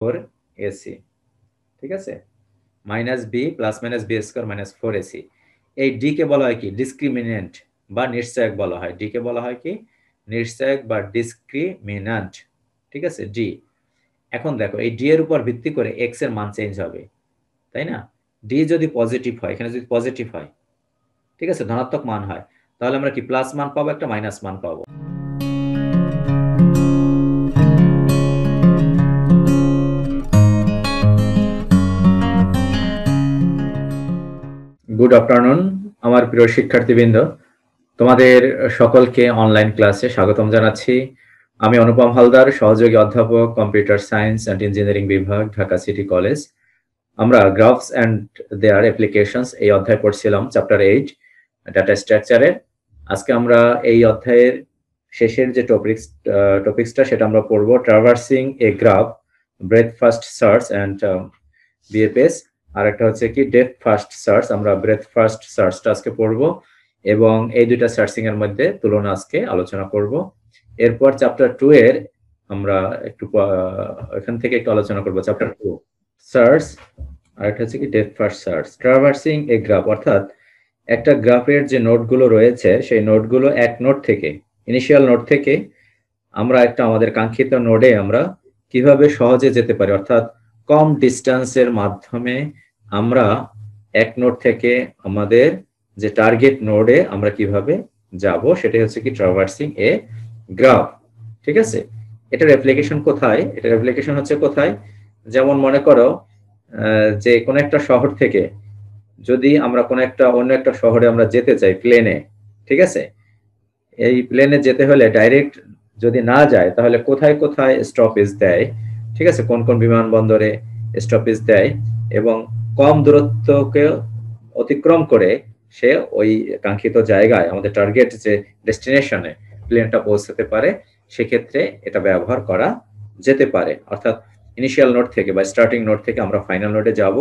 4ac, ঠিক আছে, minus B plus minus B square minus 4ac। এই ডি কে বলা হয় কি ডিসক্রিমিনেন্ট বা নিশ্চয়ক বলা হয়। ডি কে বলা হয় কি নিশ্চয়ক বা ডিসক্রিমিনান্ট, ঠিক আছে ডি। এখন দেখো এই ডি এর উপর ভিত্তি করে এক্স এর মান চেঞ্জ হবে, তাই না? ডি যদি পজিটিভ হয়, এখানে যদি পজিটিভ হয়, ঠিক আছে, ধনাত্মক মান হয়, তাহলে আমরা কি প্লাস মান পাবো, একটা মাইনাস মান পাবো। গুড আফটারনুন আমার প্রিয় শিক্ষার্থীবৃন্দ, তোমাদের সকলকে অনলাইন ক্লাসে স্বাগতম জানাচ্ছি। আমি অনুপম হালদার, সহযোগী অধ্যাপক, কম্পিউটার সায়েন্স অ্যান্ড ইঞ্জিনিয়ারিং বিভাগ, ঢাকা সিটি কলেজ। আমরা গ্রাফস অ্যান্ড দেয়ার অ্যাপ্লিকেশনস এই অধ্যায় পড়ছিলাম, চ্যাপ্টার 8 ডাটা স্ট্রাকচারের। আজকে আমরা এই অধ্যায়ের শেষের যে টপিক্সটা সেটা আমরা পড়বো, traversing a graph, breadth first search and BFS. আর একটা হচ্ছে কি ডেপথ ফার্স্ট সার্চ, আমরা ব্রেথ ফার্স্ট সার্চটা আজকে পড়বো এবং এই দুইটা সার্চিং এর মধ্যে তুলনা আজকে আলোচনা করব। এরপর চ্যাপ্টার 2 এর আমরা একটু এখান থেকে একটু আলোচনা করব। চ্যাপ্টার 2 সার্চ, আর একটা হচ্ছে কি depth first search. Traversing a graph অর্থাৎ একটা গ্রাফের যে নোডগুলো রয়েছে সেই নোডগুলো এক নোড থেকে, ইনিশিয়াল নোড থেকে আমরা একটা আমাদের কাঙ্ক্ষিত নোডে আমরা কিভাবে সহজে যেতে পারি, অর্থাৎ কম ডিস্টেন্সের মাধ্যমে আমরা এক নোড থেকে আমাদের যে টার্গেট নোডে আমরা কিভাবে যাব, সেটাই হচ্ছে কি ট্রাভার্সিং এ গ্রাফ, ঠিক আছে। এটার অ্যাপ্লিকেশন কোথায়? এটার অ্যাপ্লিকেশন হচ্ছে কোথায়, যেমন মনে করো যে কোনো একটা শহর থেকে যদি আমরা কোনো একটা অন্য একটা শহরে আমরা যেতে চাই প্লেনে, ঠিক আছে, এই প্লেনে যেতে হলে ডাইরেক্ট যদি না যায় তাহলে কোথায় কোথায় স্টপেজ দেয়, ঠিক আছে, কোন কোন বিমানবন্দরে স্টপেজ দেয় এবং কম দূরত্বকে অতিক্রম করে সে ওই কাঙ্ক্ষিত জায়গায় আমাদের টার্গেট যে ডেস্টিনেশনে প্লেনটা পৌঁছাতে পারে, সেক্ষেত্রে এটা ব্যবহার করা যেতে পারে। অর্থাৎ ইনিশিয়াল নোড থেকে বা স্টার্টিং নোড থেকে আমরা ফাইনাল নোডে যাব,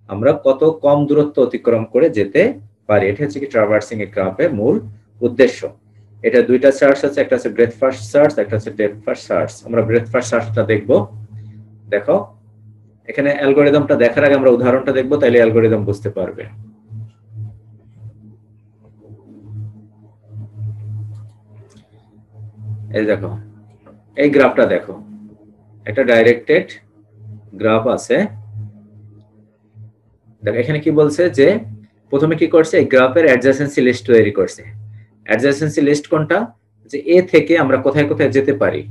আমরা কত কম দূরত্ব অতিক্রম করে যেতে পারি, এটা হচ্ছে কি ট্রাভার্সিং এ গ্রাফের মূল উদ্দেশ্য। এটা দুইটা সার্চ আছে, একটা হচ্ছে ব্রেথ ফার্স্ট সার্চ, একটা হচ্ছে ডেপথ ফার্স্ট সার্চ। আমরা ব্রেথ ফার্স্ট সার্চটা দেখব। দেখো এখানে অ্যালগরিদমটা দেখার আগে আমরা উদাহরণটা দেখব, তাইলে অ্যালগরিদম বুঝতে পারবে। এই দেখো এই গ্রাফটা দেখো, একটা ডাইরেক্টেড গ্রাফ আছে। দেখো এখানে কি বলছে যে প্রথমে কি করছে, এই গ্রাফের অ্যাডজাসেন্সি লিস্ট তৈরি করছে। অ্যাডজাসেন্সি লিস্ট কোনটা, যে এ থেকে আমরা কোথায় কোথায় যেতে পারি,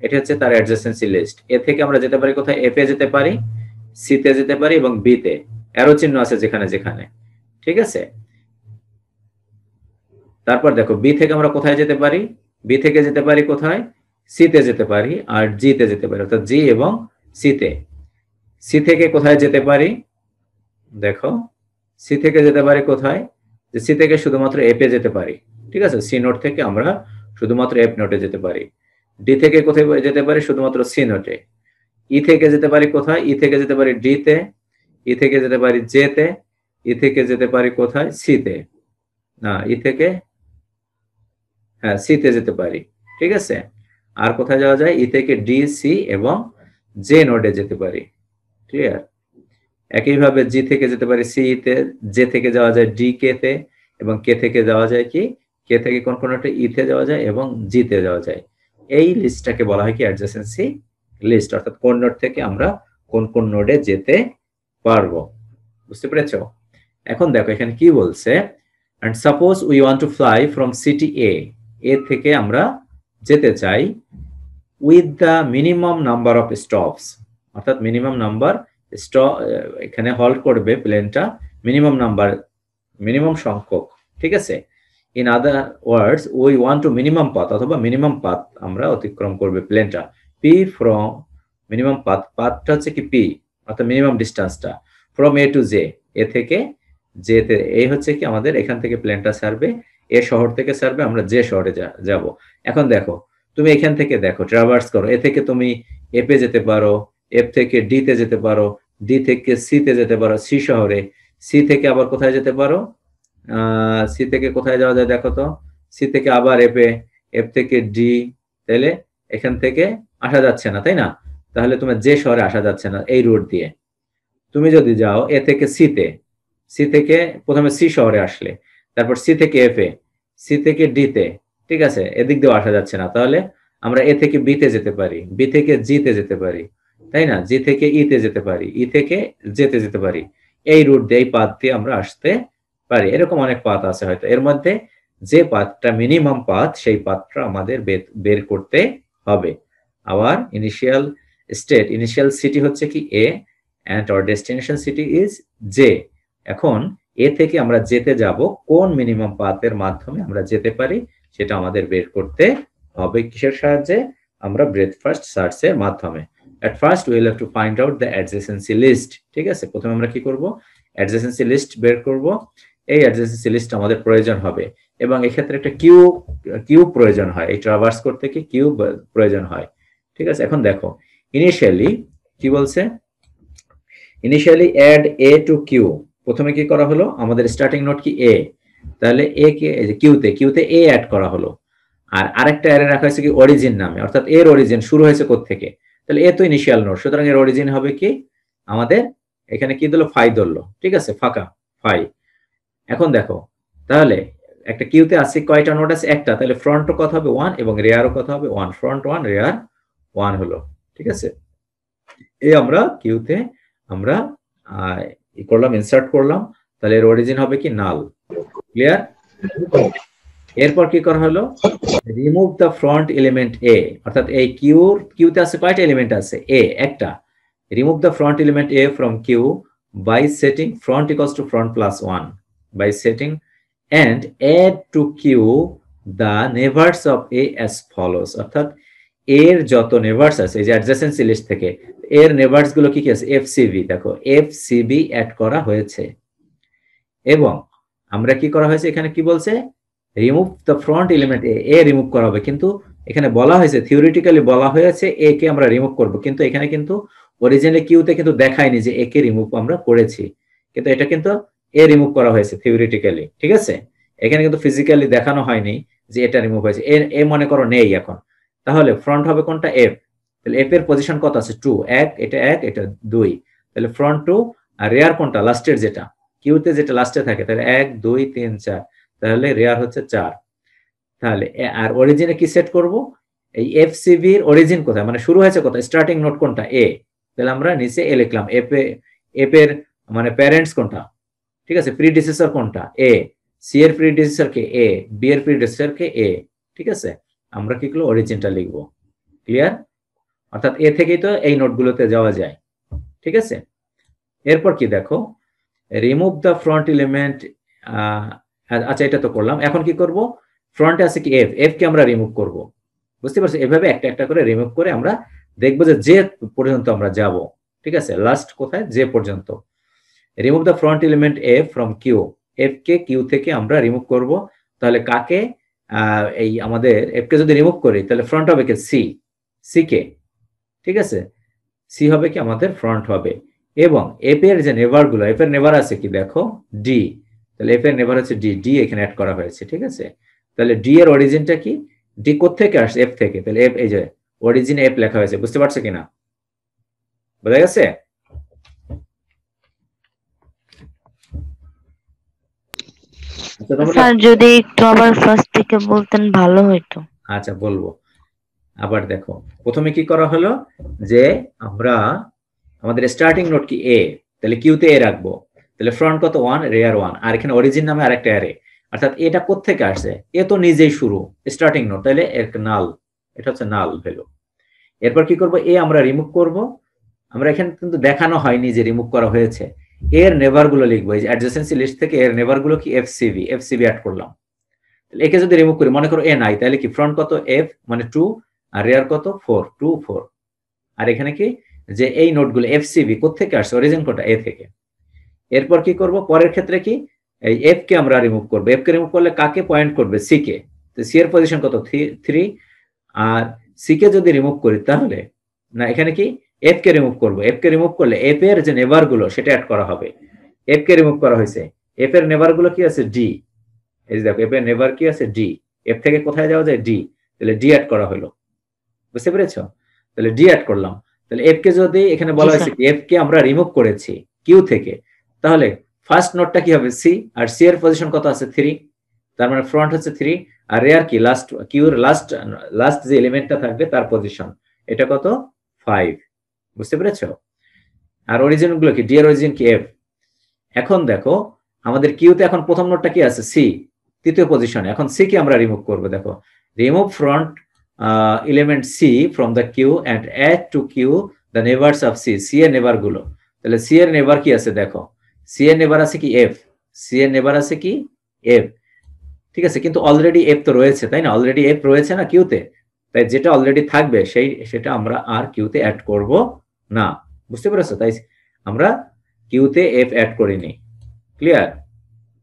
এটা হচ্ছে তার অ্যাডজাসেন্সি লিস্ট। এ থেকে আমরা যেতে পারি কোথায়, এফ এ যেতে পারি, সি তে যেতে পারি এবং বি তে অ্যারো চিহ্ন আছে যেখানে যেখানে, ঠিক আছে। তারপর দেখো বি থেকে আমরা কোথায় যেতে পারি, বি থেকে যেতে পারি কোথায়, সি তে যেতে পারি আর জি তে যেতে পারি, অর্থাৎ জি এবং সি তে। সি থেকে কোথায় যেতে পারি, দেখো সি থেকে যেতে পারি কোথায়, যে সি থেকে শুধুমাত্র এফ এ যেতে পারি, ঠিক আছে, সি নোট থেকে আমরা শুধুমাত্র এফ নোটে যেতে পারি। ডি থেকে কোথায় যেতে পারি, শুধুমাত্র সি নোটে। ই থেকে যেতে পারি কোথায়, ই থেকে যেতে পারি ডি তে, ই থেকে যেতে পারি জে তে, ই থেকে যেতে পারি কোথায়, সি তে, না ই থেকে, হ্যাঁ সি তে যেতে পারি, ঠিক আছে। আর কোথায় যাওয়া যায়, ই থেকে ডি, সি এবং জে নোডে যেতে পারি, ক্লিয়ার। একইভাবে জি থেকে যেতে পারি সি তে, জে থেকে যাওয়া যায় ডি কে তে এবং কে থেকে যাওয়া যায় কি, কে থেকে কোন কোন একটা ই তে যাওয়া যায় এবং জি তে যাওয়া যায়। এই লিস্টটাকে বলা হয় কি অ্যাডজাসেন্সি লিস্ট, অর্থাৎ কোন নোড থেকে আমরা কোন কোন নোডে যেতে পারবো, বুঝতে পেরেছো? এখন দেখো এখানে কি বলছে, and suppose we want to fly from city A থেকে আমরা যেতে চাই with the minimum number of stops, অর্থাৎ মিনিমাম নাম্বার স্টপ, এখানে হল্ট করবে প্লেনটা মিনিমাম নাম্বার, মিনিমাম সংখ্যক, ঠিক আছে। In other words we want to minimum path, অথবা মিনিমাম পাথ আমরা অতিক্রম করবে প্লেনটা, পি ফ্রম মিনিমাম পাথ, পাথটা হচ্ছে কি পি, অর্থাৎ মিনিমাম ডিস্টেন্সটা from A to J, A থেকে জে তে। এই হচ্ছে কি আমাদের এখান থেকে প্লেনটা ছাড়বে, এ শহর থেকে ছাড়বে, আমরা যে শহরে যাব। এখন দেখো তুমি এখান থেকে দেখো ট্রাভার্স করো, এ থেকে তুমি এফ এ যেতে পারো, এফ থেকে ডি তে যেতে পারো, ডি থেকে সি তে যেতে পারো, সি শহরে, সি থেকে আবার কোথায় যেতে পারো, সি থেকে কোথায় যাওয়া যায় দেখো তো, সি থেকে আবার এফ এ, এফ থেকে ডি, তাহলে এখান থেকে আসা যাচ্ছে না, তাই না? তাহলে তোমার যে শহরে আসা যাচ্ছে না এই রুট দিয়ে। তুমি যদি যাও এ থেকে সিতে, সি থেকে প্রথমে সি শহরে আসলে, তারপর সি থেকে এফ এ, সি থেকে ডিতে, ঠিক আছে, এদিক দিয়েও আসা যাচ্ছে না, তাহলে আমরা এ থেকে বিতে যেতে পারি, বি থেকে জিতে যেতে পারি, তাই না, জি থেকে ইতে যেতে পারি, ই থেকে জেতে যেতে পারি। এই রুট দিয়ে এই পাথ দিয়ে আমরা আসতে পারি। এরকম অনেক পাথ আছে হয়তো, এর মধ্যে যে পাথটা মিনিমাম পাথ সেই পাথটা আমাদের বের করতে হবে। আবার ইনিশিয়াল স্টেট, ইনিশিয়াল সিটি হচ্ছে কি এ, and our destination city is J. এখন এ থেকে আমরা যেতে যাব কোন মিনিমাম পাথের মাধ্যমে আমরা যেতে পারি সেটা আমাদের বের করতে হবে। কিসের সাহায্যে? আমরা ব্রেথ ফার্স্ট সার্চের মাধ্যমে। at first we will have to find out the adjacency list, ঠিক আছে, প্রথমে আমরা কি করব, adjacency list বের করব। এই adjacency list আমাদের প্রয়োজন হবে এবং এক্ষেত্রে একটা কিউ প্রয়োজন হয়, এই ট্রাভার্স করতে কি কিউ প্রয়োজন হয়, ঠিক আছে। এখন দেখো ইনিশিয়ালি কি বলছে, initially add A to queue, প্রথমে কি করা হলো, আমাদের স্টার্টিং নোড কি এ, তাহলে এ কে কিউতে এ অ্যাড করা হলো। আর আরেকটা অ্যারে রাখা হয়েছে কি অরিজিন নামে, অর্থাৎ এর অরিজিন শুরু হয়েছে কোত্থেকে, তাহলে এ তো ইনিশিয়াল নোড, সুতরাং এর অরিজিন হবে কি আমাদের এখানে কি দিলো, ফাই ধরলো, ঠিক আছে, ফাঁকা ফাই। এখন দেখো তাহলে একটা কিউতে আছে কয়টা নোড আছে, একটা, তাহলে ফ্রন্টও কত হবে 1 এবং রেয়ারও কত হবে 1, ফ্রন্ট 1 রেয়ার 1 হলো, ঠিক আছে। এই আমরা কিউতে আমরা করলাম, ইনসার্ট করলাম, তাহলে এর অরিজিন হবে কি নাল, ক্লিয়ার। এরপর কি করা হলো, remove the front element A, অর্থাৎ এই কিউতে আছে কয়টা এলিমেন্ট আছে, এ একটা, remove the front element A from queue by setting front equals to front plus 1 by setting and add to queue the neighbors of a as follows, অর্থাৎ এর যত নেভার্স আছে এই যে অ্যাডজেসেন্সি লিস্ট থেকে এর নেভার্স গুলো কি কি আছে, এফসিবি, দেখো এফসিবি অ্যাড করা হয়েছে। এবং আমরা কি করা হয়েছে, এখানে কি বলছে, remove the front element A remove করা হবে, কিন্তু এখানে বলা হয়েছে থিওরিটিক্যালি বলা হয়েছে এ কে আমরা রিমুভ করব, কিন্তু এখানে কিন্তু অরিজিনালি কিউতে কিন্তু দেখায়নি যে এ কে রিমুভ আমরা করেছি, কিন্তু এটা কিন্তু এ রিমুভ করা হয়েছে থিওরিটিক্যালি, ঠিক আছে, এখানে কিন্তু ফিজিক্যালি দেখানো হয়নি যে এটা রিমুভ হয়েছে, এ মনে করো নেই এখন, তাহলে ফ্রন্ট হবে কোনটা, এফ, তাহলে এফ এর পজিশন কত আছে 2, এটা 1 এটা 2, তাহলে ফ্রন্ট 2, আর রেয়ার কোনটা, লাস্টের যেটা কিউতে যেটা লাস্টে থাকে, তাহলে 1 2 3 4, তাহলে রেয়ার হচ্ছে 4। তাহলে আর অরিজিনে কি সেট করব, এই এফসিবি এর অরিজিন কোথায়, মানে শুরু হয়েছে কোথায়, স্টার্টিং নোড কোনটা, এ, তাহলে আমরা নিচে এ লিখলাম, এফ এর মানে প্যারেন্টস কোনটা, ঠিক আছে, প্রিডিসেসর কোনটা, এ, সি এর প্রিডিসেসর কে এ, বি এর প্রিডিসেসর কে এ, ঠিক আছে, আমরা কি করব অরিজিনটা লিখবো, ক্লিয়ার। অর্থাৎ এ থেকেই তো এই নোটগুলোতে যাওয়া যায়, ঠিক আছে। এরপর কি দেখো, রিমুভ দ্য ফ্রন্ট এলিমেন্ট, আচ্ছা এটা তো করলাম, এখন কি করব, ফ্রন্টে আছে কি এফ কে আমরা রিমুভ করব, বুঝতে পারছো, এভাবে একটা একটা করে রিমুভ করে আমরা দেখবো যে পর্যন্ত আমরা যাব, ঠিক আছে, লাস্ট কোথায়, যে পর্যন্ত। Remove the front element F from queue, F কে কিউ থেকে আমরা রিমুভ করব, তাহলে কাকে, এই আমাদের এফ কে যদি রিমুভ করি তাহলে ফ্রন্ট হবে কি সি কে, ঠিক আছে, সি হবে কি আমাদের ফ্রন্ট হবে। এবং এফ এর যে নেভার গুলো, এফ এর নেভার আছে কি দেখো ডি, তাহলে এফ এর নেভার হচ্ছে ডি এখানে অ্যাড করা হয়েছে, ঠিক আছে। তাহলে ডি এর অরিজিনটা কি, ডি কোত্থেকে আসছে, এফ থেকে, তাহলে এফ, এই যে অরিজিন এফ লেখা হয়েছে, বুঝতে পারছো কিনা, বোঝা গেছে। স্যার যদি একটু আবার ফার্স্ট থেকে বলতেন ভালো হতো। আচ্ছা বলবো, আবার দেখো প্রথমে কি করা হলো, যে আমরা আমাদের স্টার্টিং নোড কি এ, তাহলে কিউতে এ রাখবো, তাহলে ফ্রন্ট কত 1 রেয়ার 1, আর এখানে অরিজিন নামে আরেকটা অ্যারে, অর্থাৎ এটা কোত্থেকে আসছে, এ তো নিজেই শুরু স্টার্টিং নোড, তাহলে এর নাল, এটা হচ্ছে নাল ভ্যালু। এরপর কি করব, এ আমরা রিমুভ করব, আমরা এখানে কিন্তু দেখানো হয়নি যে রিমুভ করা হয়েছে, এর নেভার গুলো লিখবো, এই যে অ্যাডজেসেন্সি লিস্ট থেকে এর নেভার গুলো কি এফসিবি অ্যাড করলাম, তাহলে একে যদি রিমুভ করি, মনে করো এ নাই, তাহলে কি ফ্রন্ট কত এফ মানে 2 আর রেয়ার কত 4, 2 4, আর এখানে কি যে এই নোটগুলো এফসিবি কোত্থেকে আসছে, অরিজিন কোনটা, এ থেকে। এরপর কি করব, পরের ক্ষেত্রে কি এই এফ কে আমরা রিমুভ করব, এফ কে রিমুভ করলে কাকে পয়েন্ট করবে, সি কে, তো সি এর পজিশন কত 3, আর সি কে যদি রিমুভ করি তাহলে না, এখানে কি এফ কে রিমুভ করব, এফ কে রিমুভ করলে এফ এর যে নেভার গুলো সেটা অ্যাড করা হবে, এফ কে রিমুভ করা হয়েছে, এফ এর নেভার গুলো কি আছে ডি, এই যে দেখো এফ এর নেভার কি আছে ডি, এফ থেকে কোথায় যাওয়া যায় ডি, তাহলে ডি অ্যাড করা হলো, বুঝতে পেরেছো, তাহলে ডি অ্যাড করলাম, তাহলে এফ কে যদি এখানে বলা হয়েছে এফ কে আমরা রিমুভ করেছি কিউ থেকে, তাহলে ফার্স্ট নোডটা কি হবে সি, আর সি এর পজিশন কত আছে 3, তার মানে ফ্রন্ট হচ্ছে 3, আর রেয়ার কি লাস্ট কিউর লাস্ট যে এলিমেন্টটা থাকবে তার পজিশন এটা কত 5, বুঝতে পেরেছো? আর অরিজিন গুলো কি ডি এর অরিজিন কি এফ। এখন দেখো আমাদের কিউতে এখন প্রথম নোডটা কি আছে সি, তৃতীয় পজিশনে, এখন সি কে আমরা রিমুভ করব। দেখো remove front element C from the queue and add to queue the neighbours of C, C এর নেবার গুলো। তাহলে সি এর নেবার কি আছে দেখো, সি এর নেবার আছে কি এফ, সি এর নেবার আছে কি এফ, ঠিক আছে, কিন্তু অলরেডি এফ তো রয়েছে তাই না, অলরেডি এফ রয়েছে না কিউতে, তাই যেটা অলরেডি থাকবে সেটা আমরা আর কিউতে অ্যাড করব না, বুঝতে পেরেছো? তাই আমরা কিউতে এফ অ্যাড করিনি, ক্লিয়ার?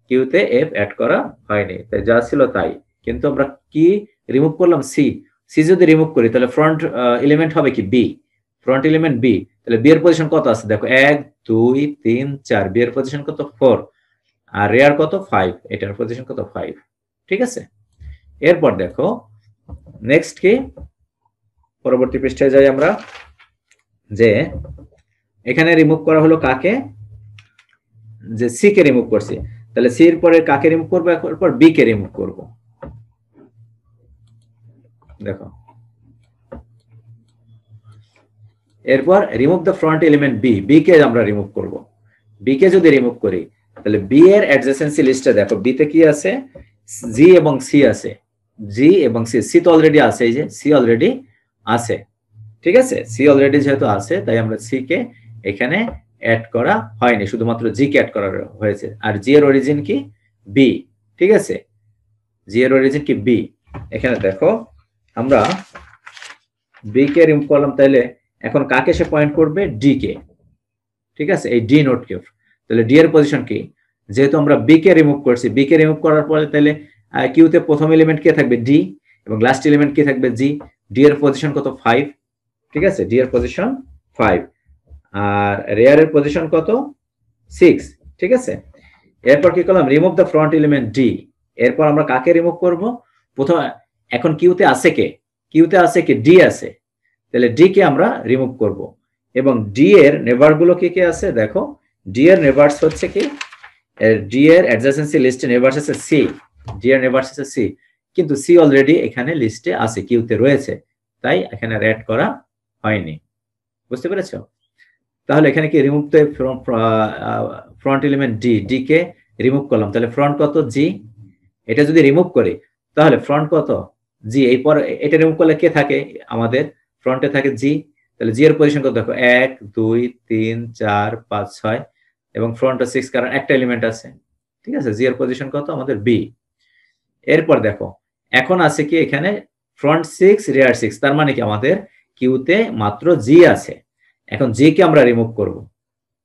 কিউতে এফ অ্যাড করা হয়নি, তাই যা ছিল তাই। কিন্তু আমরা কি রিমুভ করলাম সি, সি যদি রিমুভ করি তাহলে ফ্রন্ট এলিমেন্ট হবে কি বি, ফ্রন্ট এলিমেন্ট বি, তাহলে বি এর পজিশন কত আছে দেখো 1 2 3 4, বি এর পজিশন কত 4, আর রেয়ার কত 5, এটার পজিশন কত 5, ঠিক আছে? এরপর দেখো নেক্সট কি, পরবর্তী পৃষ্ঠায় যাই আমরা, যে এখানে রিমুভ করা হলো কাকে, যে সি কে রিমুভ করছি, তাহলে সি এর পরে কাকে রিমুভ করব, এরপর বি কে রিমুভ করব। দেখো এরপর remove the front element B, B কে আমরা রিমুভ করব। বি কে যদি রিমুভ করি তাহলে বি এর অ্যাডজেসেন্সি লিস্টে দেখো বি তে কি আছে, জি এবং সি আছে, জি এবং সি, সি তো অলরেডি আছে, এই যে সি অলরেডি আছে, ঠিক আছে, সি অলরেডি যেহেতু আছে তাই আমরা সি কে এখানে অ্যাড করা হয়নি, শুধুমাত্র জি কে অ্যাড করা হয়েছে। আর জি এর অরিজিন কি বি, ঠিক আছে, জি এর অরিজিন কি বি। এখানে দেখো আমরা বি কে রিমুভ করলাম, তাহলে এখন কাকে সে পয়েন্ট করবে, ডি কে, ঠিক আছে, এই ডি নোট কে। তাহলে ডি এর পজিশন কি, যেহেতু আমরা বি কে রিমুভ করছি, বি কে রিমুভ করার পরে তাহলে কিউতে প্রথম এলিমেন্ট কে থাকবে ডি এবং লাস্ট এলিমেন্ট কি থাকবে জি, ডি এর পজিশন কত 5, ঠিক আছে, ডি এর পজিশন 5, আর রেয়ার এর পজিশন কত 6, ঠিক আছে। এরপর কি করলাম, remove the front element D, এরপর আমরা কাকে রিমুভ করব, প্রথম এখন কিউতে আছে কে, কিউতে আছে কি ডি আছে, তাহলে ডি কে আমরা রিমুভ করব, এবং ডি এর নেবার গুলো কি কি আছে দেখো, ডি এর নেবারস হচ্ছে কি, ডি এর অ্যাডজেসেন্সি লিস্টে নেবারস আছে সি, ডি এর নেবারস আছে সি, কিন্তু সি অলরেডি এখানে লিস্টে আছে, কিউতে রয়েছে, তাই এখানে অ্যাড করা হয়নি, বুঝতে পেরেছো? তাহলে এখানে কি remove the front element D, D K remove করলাম, তাহলে ফ্রন্ট কত জি, এটা যদি রিমুভ করি তাহলে ফ্রন্ট কত জি, এরপর এটা রিমুভ করলে কে থাকে, আমাদের ফ্রন্টে থাকে জি, তাহলে জি এর পজিশন কত দেখো 1 2 3 4 5 6, এবং ফ্রন্টে 6 কারণ একটা এলিমেন্ট আছে, ঠিক আছে, জি এর পজিশন কত আমাদের বি। এরপর দেখো এখন আছে কি এখানে ফ্রন্ট 6 রিয়ার 6, তার মানে কি আমাদের কিউতে মাত্র জি আছে, এখন জি কে আমরা রিমুভ করব,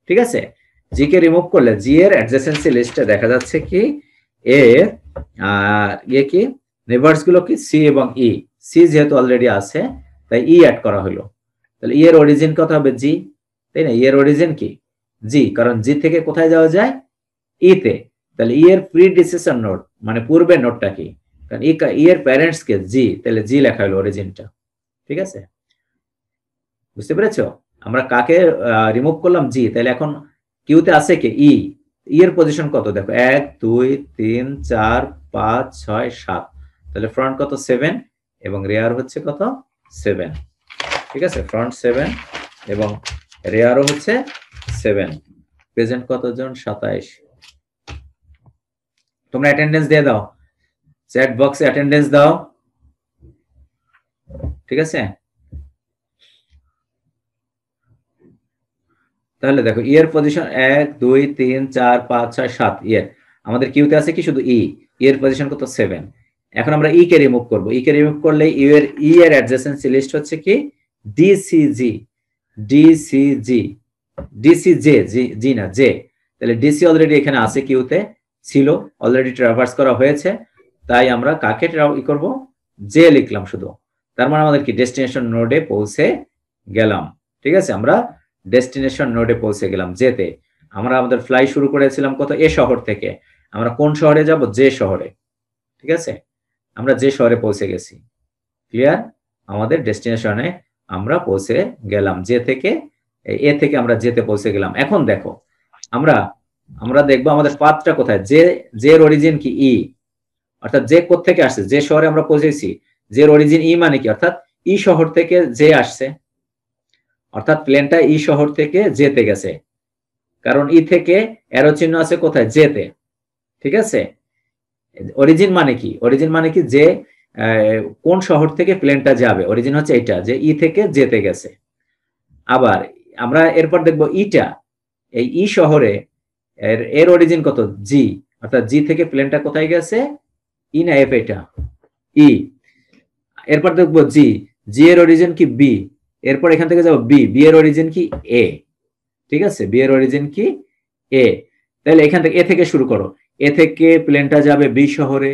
ঠিক আছে, জি কে রিমুভ করলে জি এর অ্যাডজেসেন্সি লিস্টে দেখা যাচ্ছে কি এর কি নেবারস গুলো কি সি এবং ই, সি যেহেতু অলরেডি আছে তাই ই অ্যাড করা হলো, তাহলে ই এর অরিজিন কত হবে জি, তাই না, ই এর অরিজিন কি জি, কারণ জি থেকে কোথায় যাওয়া যায় ই তে, তাহলে ই এর প্রিডিসেসর নোড মানে পূর্বের নোডটা কি, কারণ ই এর প্যারেন্টস কে জি, তাহলে জি লেখা হলো অরিজিনটা, ঠিক আছে, বুঝতে পেরেছো? আমরা কাকে রিমুভ করলাম জি, তাহলে এখন কিউতে আছে কে ই, ই এর পজিশন কত দেখো 1 2 3 4 5 6 7, তাহলে ফ্রন্ট কত 7 এবং রেয়ার হচ্ছে কত 7, ঠিক আছে, ফ্রন্ট 7 এবং রেয়ারও হচ্ছে 7, প্রেজেন্ট কতজন 27, তোমরা অ্যাটেন্ডেন্স দিয়ে দাও, চ্যাট বক্সে অ্যাটেন্ডেন্স দাও, ঠিক আছে। তাহলে দেখো ই এর পজিশন 1 2 3 4 5 6 7, ই এর আমাদের কিউতে আছে কি শুধু ই, এর পজিশন কত 7, এখন আমরা ই কে রিমুভ করব, ই কে রিমুভ করলে ই এর অ্যাডজেসেন্সি লিস্ট হচ্ছে কি ডিসিজি, ডিসিজি, ডিসিজে, জি না জে, তাহলে ডিসি অলরেডি এখানে আছে কিউতে ছিল, অলরেডি ট্রাভার্স করা হয়েছে, তাই আমরা কাকে ই করব জে লিখলাম শুধু, তার মানে আমাদের কি ডেস্টিনেশন নোডে পৌঁছে গেলাম, ঠিক আছে, আমরা ডেস্টিনেশন নোডে পৌঁছে গেলাম জেতে। আমরা আমাদের ফ্লাই শুরু করেছিলাম কত এ শহর থেকে, আমরা কোন শহরে যাব জে শহরে, ঠিক আছে, আমরা যে শহরে পৌঁছে গেছি, ক্লিয়ার, আমাদের ডেস্টিনেশনে আমরা পৌঁছে গেলাম, যে থেকে এ থেকে আমরা যেতে পৌঁছে গেলাম। এখন দেখো আমরা আমরা দেখবো আমাদের পাথটা কোথায়, যে এর অরিজিন কি ই, অর্থাৎ যে কোত্থেকে আসছে, যে শহরে আমরা পৌঁছেছি, যে অরিজিন ই মানে কি, অর্থাৎ ই শহর থেকে যে আসছে, অর্থাৎ প্লেনটা ই শহর থেকে যেতে গেছে, কারণ ই থেকে অ্যারো চিহ্ন আছে কোথায়, যেতে। ঠিক আছে, অরিজিন মানে কি, অরিজিন মানে কি যে কোন শহর থেকে প্লেনটা যাবে, অরিজিন হচ্ছে এটা, যে ই থেকে যেতে গেছে। আবার আমরা এরপর দেখবো ইটা, এই ই শহরে এর অরিজিন কত, জি, অর্থাৎ জি থেকে প্লেনটা কোথায় গেছে, ই না এফ, এটা ই। এরপর দেখবো জি, জি এর অরিজিন কি বি, এরপর এখান থেকে যাবো বি, বি এর অরিজিন কি এ। ঠিক আছে, বি এর অরিজিন কি এ। তাহলে এখান থেকে এ থেকে শুরু করো, এ থেকে প্লেনটা যাবে বি শহরে,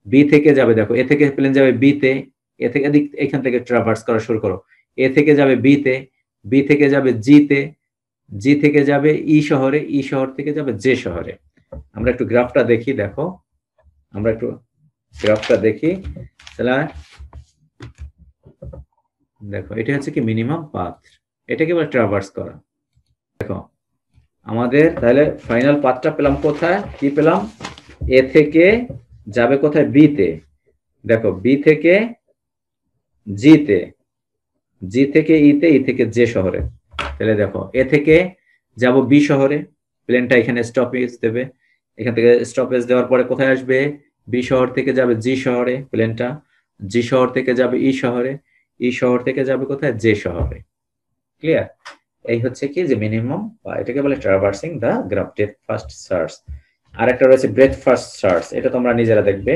বি থেকে যাবে, দেখো এ থেকে প্লেন যাবে বি তে, এ থেকে এখান থেকে ট্রাভার্স করা শুরু করো, এ থেকে যাবে বি তে, বি থেকে যাবে জি তে, জি থেকে যাবে ই শহরে, ই শহর থেকে যাবে জে শহরে। আমরা একটু গ্রাফটা দেখি, দেখো আমরা একটু গ্রাফটা দেখি, তাহলে দেখো এটা হচ্ছে কি মিনিমাম পাথ, এটাকে বলে ট্রাভার্স করা। দেখো আমাদের তাহলে ফাইনাল পাথটা পেলাম কোথায়, কি পেলাম, এ থেকে যাবে কোথায়, বি তে, দেখো বি থেকে জি তে, জি থেকে ই তে, ই থেকে জে শহরে। তাহলে দেখো এ থেকে যাব বি শহরে, প্লেনটা এখানে স্টপেজ দেবে, এখান থেকে স্টপেজ দেওয়ার পরে কোথায় আসবে, বি শহর থেকে যাবে জি শহরে প্লেনটা, জি শহর থেকে যাবে ই শহরে, ই শহর থেকে যাবে কোথায়, জে শহরে। ক্লিয়ার? এই হচ্ছে কি যে মিনিমাম, বা এটাকে বলে traversing the graph, depth first search. আর একটা রয়েছে ব্রেথ ফার্স্ট সার্চ, এটা তোমরা নিজেরা দেখবে।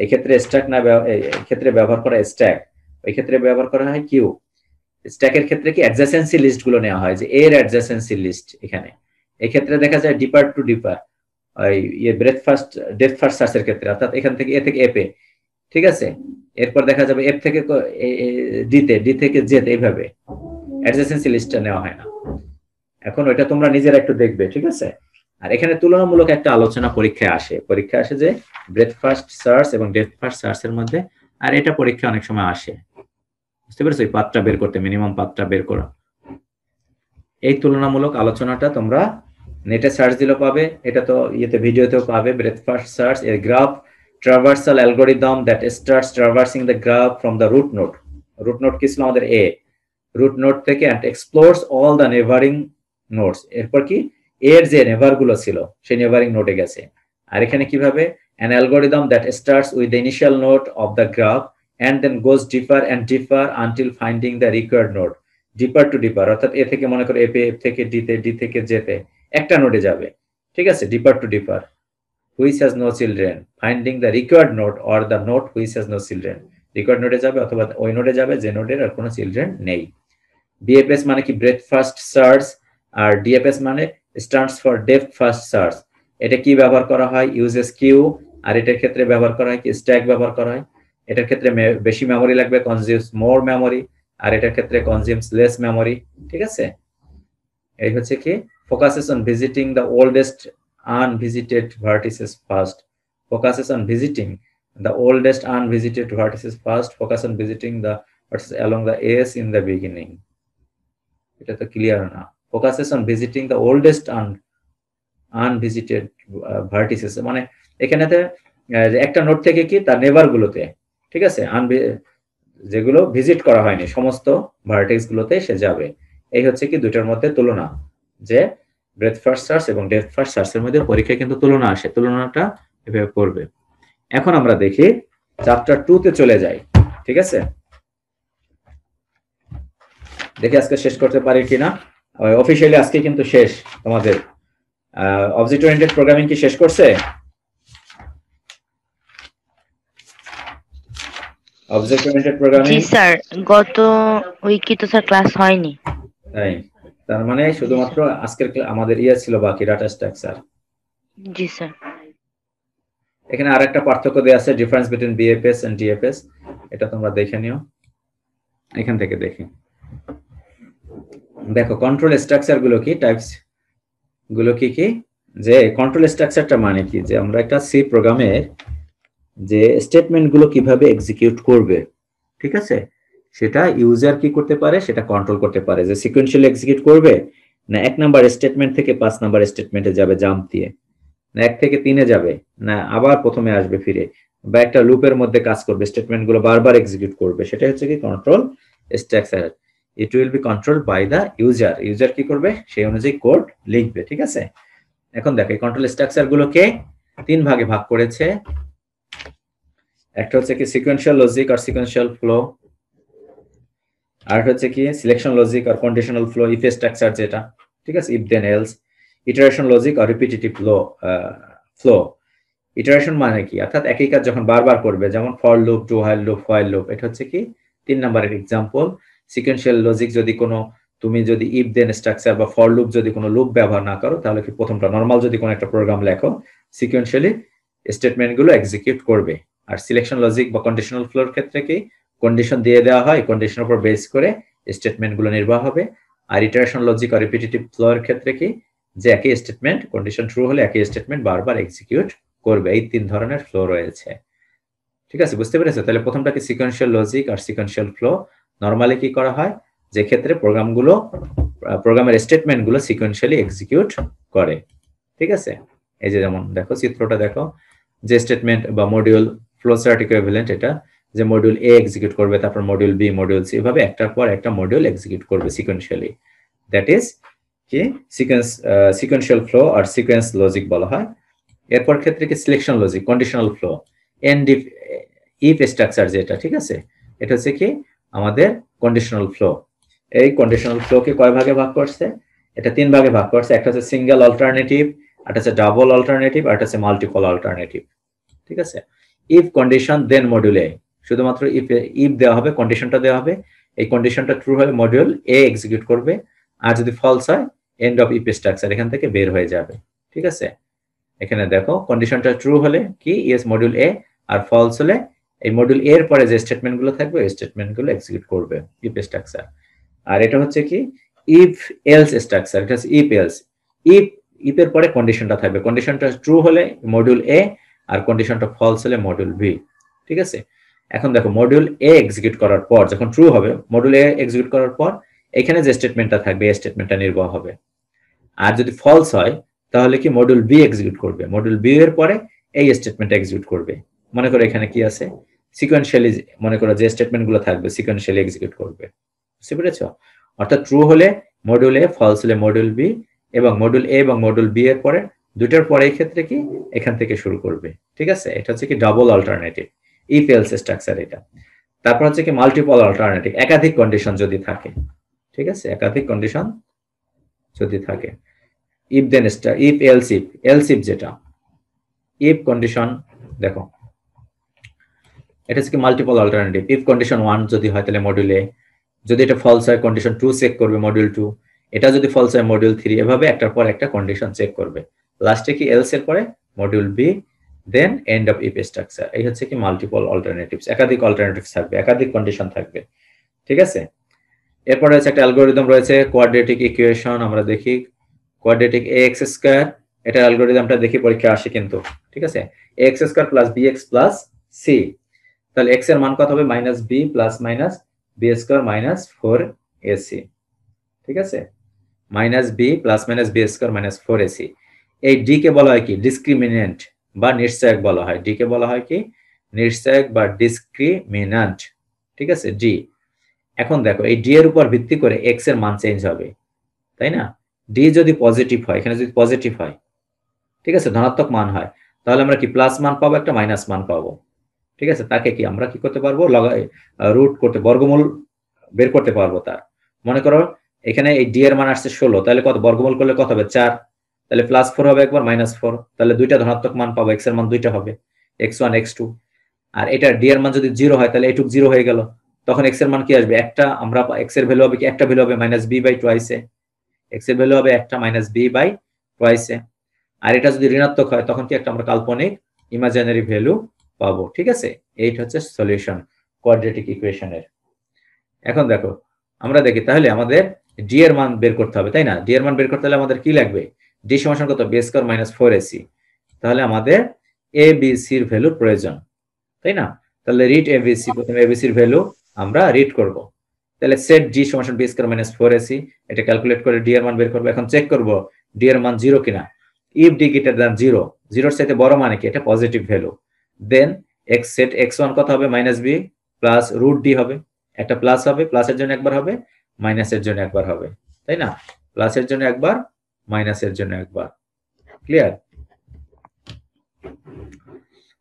এই ক্ষেত্রে স্ট্যাক না, এই ক্ষেত্রে ব্যবহার করা স্ট্যাক, ওই ক্ষেত্রে ব্যবহার করা হয় কিউ। স্ট্যাকের ক্ষেত্রে কি অ্যাডজাসেন্সি লিস্ট গুলো নেওয়া হয়, যে এর অ্যাডজাসেন্সি লিস্ট এখানে। এই ক্ষেত্রে দেখা যায় ডিপার টু ডিপার, ওই ব্রেথ ফার্স্ট ডেপথ ফার্স্ট সার্চের ক্ষেত্রে, অর্থাৎ এখান থেকে এ থেকে এপে, ঠিক আছে, এরপর দেখা যাবে এফ থেকে ডি তে, ডি থেকে জে তে, এইভাবে অ্যাডজাসেন্সি লিস্টটা নেওয়া হয় না। এখন ওইটা তোমরা নিজেরা একটু দেখবে, ঠিক আছে। আর এখানে তুলনামূলক একটা আলোচনা পরীক্ষায় আসে যে ব্রেথ ফার্স্ট সার্চ এবং ডেপথ ফার্স্ট সার্চের মধ্যে, আর এটা পরীক্ষা অনেক সময় আসে, বুঝতে পেরেছো, এই পাথটা বের করতে, মিনিমাম পাথটা বের করা। এই তুলনামূলক আলোচনাটা তোমরা নেটে সার্চ দিলেও পাবে, এটা তো ইয়েতে ভিডিওতেও পাবে। ব্রেথ ফার্স্ট সার্চ এর graph traversal algorithm that starts traversing the graph from the root node. Root node কি ছিল আমাদের এ, রুট নোড থেকে and explores all the neighbouring nodes, এরপর কি এর যে নেভার গুলো ছিল সেই নেভারিং নোডে গেছে। আর এখানে কিভাবে, an algorithm that starts with the initial node of the graph and then goes deeper and deeper until finding the required node, deeper to deeper, অর্থাৎ এ থেকে মনে করো এফ থেকে ডি তে, ডি থেকে জে তে, একটা নোডে যাবে, ঠিক আছে, deeper to deeper, which has no children, finding the required node or the node which has no children, required নোডে যাবে অথবা ওই নোডে যাবে যে নোডের আর কোনো চিলড্রেন নেই। বিএফএস মানে কি ব্রেথ ফার্স্ট সার্চ, আর ডিএফএস মানে stands for depth first search. এটা কি ব্যবহার করা হয়, ইউজেস কিউ, আর এটার ক্ষেত্রে ব্যবহার করা হয় কি স্ট্যাক ব্যবহার করা হয়। এটার ক্ষেত্রে বেশি মেমোরি লাগবে, কনজিউমস মোর মেমোরি, আর এটার ক্ষেত্রে কনজিউমস লেস মেমোরি, ঠিক আছে। এই হচ্ছে কি focuses on visiting the oldest unvisited vertices first, focuses on visiting the oldest unvisited vertices first, focus on visiting the vertices along the S in the beginning. এটা তো clear না, focuses on visiting the oldest unvisited vertices, মানে এখানেতে একটা node থেকে কি তার never গুলোতে, ঠিক আছে, যেগুলো ভিজিট করা হয়নি সমস্ত ভার্টেক্স গুলোতে সে যাবে। এই হচ্ছে কি দুইটার মধ্যে তুলনা, যে ব্রেথ ফার্স্ট সার্চ এবং ডেপথ ফার্স্ট সার্চের মধ্যে পরীক্ষায় কিন্তু তুলনা আসে, তুলনাটা এভাবে করবে। এখন আমরা দেখি চ্যাপ্টার 2 তে চলে যাই, ঠিক আছে, দেখি আজকে শেষ করতে পারি কিনা। অফিশিয়ালি আজকে কিন্তু শেষ তোমাদের। অবজেক্ট ওরিয়েন্টেড প্রোগ্রামিং কি শেষ করছে? অবজেক্ট ওরিয়েন্টেড প্রোগ্রামিং, জি স্যার, গত উইকে তো স্যার ক্লাস হয়নি। তাই, তার মানে শুধুমাত্র আজকের আমাদের ছিল বাকি ডাটা স্ট্রাকচার। জি স্যার। এখানে আরেকটা পার্থক্য দেয়া আছে, difference between BFS and DFS, এটা তোমরা দেখে নিও, এখান থেকে দেখি। দেখো কন্ট্রোল স্ট্রাকচার গুলো কি, টাইপস গুলো কি কি, যে কন্ট্রোল স্ট্রাকচারটা মানে কি, যে আমরা একটা সি প্রোগ্রামের যে স্টেটমেন্ট গুলো কিভাবে এক্সিকিউট করবে, ঠিক আছে, সেটা ইউজার কি করতে পারে, সেটা কন্ট্রোল করতে পারে যে সিকোয়েন্সিয়ালি এক্সিকিউট করবে, না 1 নাম্বার স্টেটমেন্ট থেকে 5 নাম্বার স্টেটমেন্টে যাবে জাম্প দিয়ে, না 1 থেকে 3-এ যাবে, না আবার প্রথমে আসবে ফিরে, বা একটা লুপের মধ্যে কাজ করবে, স্টেটমেন্টগুলো বারবার এক্সিকিউট করবে। সেটা হচ্ছে কি control structure. It will be controlled by the user. User কি করবে, সেই অনুযায়ী কোড লিখবে। ঠিক আছে, এখন দেখো এই কন্ট্রোল স্ট্রাকচার গুলোকে 3 ভাগে ভাগ করেছে। একটা হচ্ছে কি সিকোয়েন্সিয়াল লজিক আর সিকোয়েন্সিয়াল ফ্লো, আর হচ্ছে কি সিলেকশন লজিক আর কন্ডিশনাল ফ্লো, ইফ স্ট্রাকচার যেটা, ঠিক আছে, if then else, iteration logic আর রিপিটিটিভ ফ্লো। ইটারেশন মানে কি, অর্থাৎ একই কাজ যখন বারবার করবে, যেমন for loop, do while loop, while loop, এটা হচ্ছে কি 3 নাম্বারের এক্সাম্পল। সিকোয়েন্সিয়াল লজিক যদি কোনো, তুমি যদি ইফ দেন স্ট্রাকচার বা ফর লুপ যদি কোনো লুপ ব্যবহার না করো, তাহলে কি প্রথমটা নরমাল যদি কোনো একটা প্রোগ্রাম লেখো, সিকোয়েন্সিয়ালি স্টেটমেন্টগুলো এক্সিকিউট করবে। আর সিলেকশন লজিক বা কন্ডিশনাল ফ্লোর ক্ষেত্রে কি কন্ডিশন দিয়ে দেওয়া হয়, কন্ডিশনের উপর বেস করে স্টেটমেন্টগুলো নির্বাহ হবে। আর ইটারেশন লজিক আর রিপিটিটিভ ফ্লোর ক্ষেত্রে কি, যে একই স্টেটমেন্ট কন্ডিশন ট্রু হলে একই স্টেটমেন্ট বারবার এক্সিকিউট করবে। এই 3 ধরনের ফ্লো রয়েছে। ঠিক আছে, বুঝতে পেরেছো? তাহলে প্রথমটা কি সিকোয়েন্সিয়াল লজিক আর সিকোয়েন্সিয়াল ফ্লো। নরমালি কি করা হয়, যে ক্ষেত্রে প্রোগ্রামের স্টেটমেন্টগুলো সিকোয়েন্সিয়ালি এক্সিকিউট করে। ঠিক আছে, এই যে যেমন দেখো চিত্রটা দেখো, যে স্টেটমেন্ট বা মডিউল ফ্লো চার্ট ইকুইভ্যালেন্ট, এটা যে মডিউল এ এক্সিকিউট করবে, তারপর মডিউল বি, মডিউল সি, এভাবে একটার পর একটা মডিউল এক্সিকিউট করবে সিকোয়েন্সিয়ালি। দ্যাট ইজ কি সিকোয়েন্সিয়াল ফ্লো আর সিকোয়েন্স লজিক বলা হয়। এরপর ক্ষেত্রে কি selection logic, conditional flow, and if structure যেটা, ঠিক আছে, এটা হচ্ছে কি আমাদের কন্ডিশনাল ফ্লো। এই কন্ডিশনাল ফ্লো কে কয় ভাগে ভাগ করছে, এটা 3 ভাগে ভাগ করছে। একটা হচ্ছে সিঙ্গেল অল্টারনেটিভ, একটা হচ্ছে ডাবল অল্টারনেটিভ, আর একটা হচ্ছে মাল্টিপল অল্টারনেটিভ। ঠিক আছে, ইফ কন্ডিশন দেন মডিউল এ, শুধুমাত্র ইফ দেওয়া হবে, কন্ডিশনটা দেওয়া হবে, এই কন্ডিশনটা ট্রু হলে মডিউল এ এক্সিকিউট করবে, আর যদি ফলস হয় এন্ড অফ ইফ স্ট্রাকচার এখান থেকে বের হয়ে যাবে। ঠিক আছে, এখানে দেখো কন্ডিশনটা ট্রু হলে কি ইয়েস মডিউল এ, আর ফলস হলে এই মডিউল এর পরে যে স্টেটমেন্টগুলো থাকবে এই স্টেটমেন্টগুলো এক্সিকিউট করবে ইফ স্ট্রাকচার। আর এটা হচ্ছে কি ইফ এলস স্ট্রাকচার, এটা হচ্ছে ইফ এলস। ইফ এর পরে কন্ডিশনটা থাকবে, কন্ডিশনটা ট্রু হলে মডিউল এ, আর কন্ডিশনটা ফলস হলে মডিউল বি। ঠিক আছে, এখন দেখো মডিউল এ এক্সিকিউট করার পর যখন ট্রু হবে, মডিউল এ এক্সিকিউট করার পর এখানে যে স্টেটমেন্টটা থাকবে এই স্টেটমেন্টটা নির্বাহ হবে। আর যদি ফলস হয় তাহলে কি মডিউল বি এক্সিকিউট করবে, মডিউল বি এর পরে এই স্টেটমেন্টটা এক্সিকিউট করবে। মনে করো এখানে কি আছে, সিকোয়েন্সিয়ালি, মনে করো যে স্টেটমেন্টগুলো থাকবে সিকোয়েন্সিয়ালি এক্সিকিউট করবে। বুঝতে পেরেছো? অর্থাৎ ট্রু হলে মডিউল এ, ফলস হলে মডিউল বি, এবং মডিউল এ এবং মডিউল বি এর পরে দুটার পরে এই ক্ষেত্রে কি এখান থেকে শুরু করবে। ঠিক আছে, এটা হচ্ছে কি double alternative, if else structure এটা। তারপর হচ্ছে কি মাল্টিপল অল্টারনেটিভ, একাধিক কন্ডিশন যদি থাকে। ঠিক আছে, একাধিক কন্ডিশন যদি থাকে, if then if else if, else if যেটা, ইফ কন্ডিশন দেখো এটা হচ্ছে কি মাল্টিপল অল্টারনেটিভ। ইফ কন্ডিশন 1 যদি হয় তাহলে মডিউল এ, যদি এটা ফলস হয় কন্ডিশন 2 চেক করবে মডিউল 2, এটা যদি ফলস হয় মডিউল 3, এভাবে একটার পর একটা কন্ডিশন চেক করবে। লাস্টে কি এলস এর পরে module B, then end of if structure. এই হচ্ছে কি মাল্টিপল অল্টারনেটিভস, একাধিক অল্টারনেটিভস থাকবে, একাধিক কন্ডিশন থাকবে। ঠিক আছে, এরপরে হচ্ছে একটা অ্যালগরিদম রয়েছে কোয়াড্রেটিক ইকুয়েশন। আমরা দেখি কোয়াড্রেটিক ax স্কয়ার, এটা অ্যালগরিদমটা দেখি পরীক্ষা আসে কিন্তু। ঠিক আছে, ax square plus bx plus c, তাহলে x এর মান কত হবে, minus b plus minus b square minus 4ac। ঠিক আছে, minus b plus minus b square minus 4ac। এই d কে বলা হয় কি ডিসক্রিমিনেন্ট বা নিশ্চয়ক বলা হয়, d কে বলা হয় কি নিশ্চয়ক বা ডিসক্রিমিনান্ট। ঠিক আছে, d। এখন দেখো এই d এর উপর ভিত্তি করে x এর মান চেঞ্জ হবে, তাই না? d যদি পজিটিভ হয়, এখানে যদি পজিটিভ হয়, ঠিক আছে, ধনাত্মক মান হয়, তাহলে আমরা কি প্লাস মান পাবো, একটা মাইনাস মান পাবো। ঠিক আছে, তাকে কি আমরা কি করতে পারবো, রুট করতে, বর্গমূল বের করতে পারবো তার। মনে করো এখানে এই d এর মান আসছে 16, তাহলে কত, বর্গমূল করলে কত হবে, 4, তাহলে প্লাস 4 হবে একবার, মাইনাস 4, তাহলে দুইটা ধনাত্মক মান পাবো, x এর মান দুইটা হবে, x1 x2। আর এটা d এর মান যদি 0 হয় তাহলে এটুক 0 হয়ে গেল, তখন x এর মান কি আসবে, একটা, আমরা x এর ভ্যালু হবে কি, একটা ভ্যালু হবে minus b by twice A, x এর ভ্যালু হবে একটা minus b by twice A. আর এটা যদি ঋণাত্মক হয় তখন কি একটা আমরা কাল্পনিক ইমাজিনারি ভ্যালু পাবো। ঠিক আছে, এইটা হচ্ছে সলিউশন কোয়াড্রেটিক ইকুয়েশনের। এখন দেখো আমরা দেখি তাহলে আমাদের d এর মান বের করতে হবে, তাই না? d এর মান বের করতে হলে আমাদের কি লাগবে, d সমান কত, b স্কয়ার মাইনাস 4ac। তাহলে আমাদের a b c এর ভ্যালু প্রয়োজন, তাই না? তাহলে রিড abc, প্রথমে abc এর ভ্যালু আমরা রিড করব। তাহলে সেট ডি সমান বি স্কয়ার মাইনাস 4ac, এটা ক্যালকুলেট করে ডি এর মান বের করব। এখন চেক করব ডি এর মান 0 কিনা। ইফ ডি গ্রেটার দ্যান 0, 0 এর চাইতে বড় মানে কি, এটা positive value, then X set x1 কত হবে, minus B plus root D হবে। একটা প্লাস হবে, প্লাসের জন্য একবার হবে, মাইনাসের জন্য একবার হবে, তাই না? প্লাসের জন্য একবার, মাইনাসের জন্য একবার। Clear?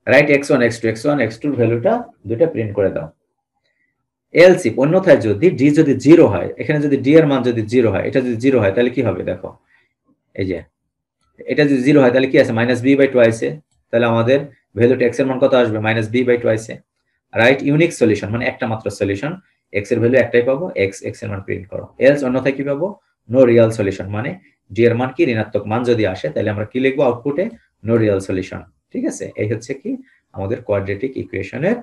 Right x1 x2, x1 x2 ভ্যালুটা দুটো প্রিন্ট করে দাও। এলসি অন্যথায় যদি ডি যদি 0 হয়, এখানে যদি ডি এর মান যদি 0 হয়, এটা যদি 0 হয় তাহলে কি হবে দেখো, এই যে এটা যদি 0 হয় তাহলে কি আছে, মাইনাস বি বাই 2 আছে। তাহলে আমাদের ভ্যালুটা x এর মান কত আসবে, মাইনাস বি বাই 2 আছে। রাইট? ইউনিক সলিউশন মানে একটা মাত্র সলিউশন, x এর ভ্যালু একটাই পাবো, x এর মান প্রিন্ট করো। এলস অন্যথায় কি পাবো, নো রিয়েল সলিউশন মানে ডি এর মান কি ঋণাত্মক মান যদি আসে তাহলে আমরা কি লিখবো আউটপুটে, নো রিয়েল সলিউশন। ঠিক আছে? এই হচ্ছে কি আমাদের কোয়াড্রেটিক ইকুয়েশনের